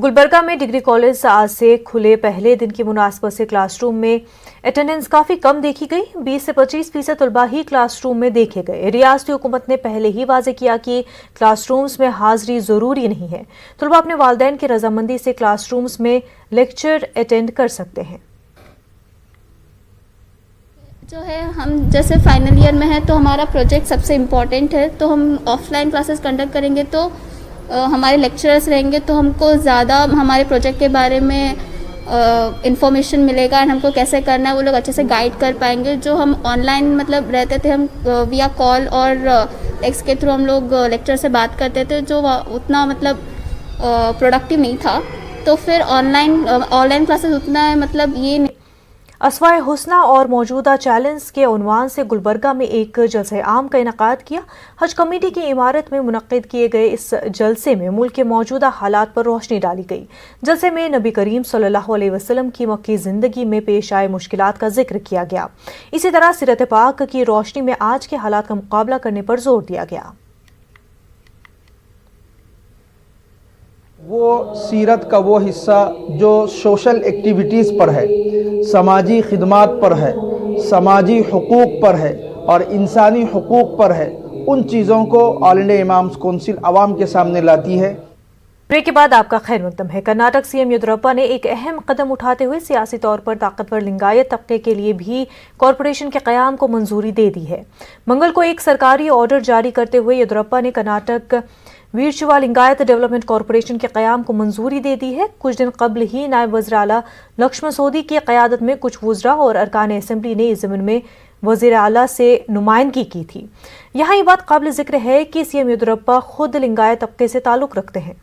गुलबर्गा में degree college आज से खुले पहले दिन की मुनासबत से क्लासरूम में अटेंडेंस काफी कम देखी गई। 20 से 25% तलबा ही क्लासरूम में देखे गए। रियासती हुकूमत ने पहले ही वाजे किया कि क्लासरूम्स में हाजिरी जरूरी नहीं है। तलबा अपने वालिदैन की रजामंदी से क्लासरूम्स में लेक्चर अटेंड कर सकते हैं। जो है हम जैसे फाइनल ईयर में है तो हमारा प्रोजेक्ट सबसे इम्पॉर्टेंट है, तो हम ऑफलाइन क्लासेस कंडक्ट करेंगे तो हमारे लेक्चरर्स रहेंगे तो हमको ज़्यादा हमारे प्रोजेक्ट के बारे में इंफॉर्मेशन मिलेगा और हमको कैसे करना है वो लोग अच्छे से गाइड कर पाएंगे। जो हम ऑनलाइन मतलब रहते थे, हम विया कॉल और टेक्स्ट के थ्रू हम लोग लेक्चर से बात करते थे, जो उतना मतलब प्रोडक्टिव नहीं था। तो फिर ऑनलाइन क्लासेस उतना मतलब ये नहीं। असवाए हुस्ना और मौजूदा चैलेंज के उन्वान से गुलबर्गा में एक जलसे आम का इनकाद किया। हज कमेटी की इमारत में मुनक्किद किए गए इस जलसे में मुल्क के मौजूदा हालात पर रोशनी डाली गई। जलसे में नबी करीम सल्लल्लाहु अलैहि वसल्लम की मक्की जिंदगी में पेश आए मुश्किलात का जिक्र किया गया। इसी तरह सीरत पाक की रोशनी में आज के हालात का मुकाबला करने पर जोर दिया गया। वो सीरत का वो हिस्सा जो सोशल एक्टिविटीज़ पर है, समाजी खिदमात पर है, समाजी हुकूक पर है और इंसानी हुकूक पर है, उन चीज़ों को ऑल इंडिया इमाम्स कौंसिल आवाम के सामने लाती है। ब्रेक के बाद आपका खैर मकदम है। कर्नाटक सीएम येदियुरप्पा ने एक अहम कदम उठाते हुए सियासी तौर पर ताकतवर लिंगायत तबके के लिए भी कॉरपोरेशन के क़याम को मंजूरी दे दी है। मंगल को एक सरकारी ऑर्डर जारी करते हुए येदियुरप्पा ने कर्नाटक वीरशैव लिंगायत डेवलपमेंट कॉरपोरेशन के क़याम को मंजूरी दे दी है। कुछ दिन कबल ही नायब वज़ीर आला लक्ष्मण सोदी की क़यादत में कुछ वुज़रा और अरकान असम्बली ने इस ज़मीन में वज़ीर आला से नुमाइंदगी की थी। यहाँ ये बात काबिल ज़िक्र है कि सीएम येदियुरप्पा खुद लिंगायत तबके से ताल्लुक़ रखते हैं।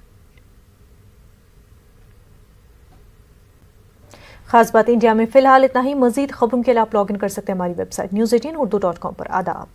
खास बात इंडिया में फिलहाल इतना ही। मजीद खबरों के लिए आप लॉग इन कर सकते हैं हमारी वेबसाइट news18urdu.com पर। आदाब।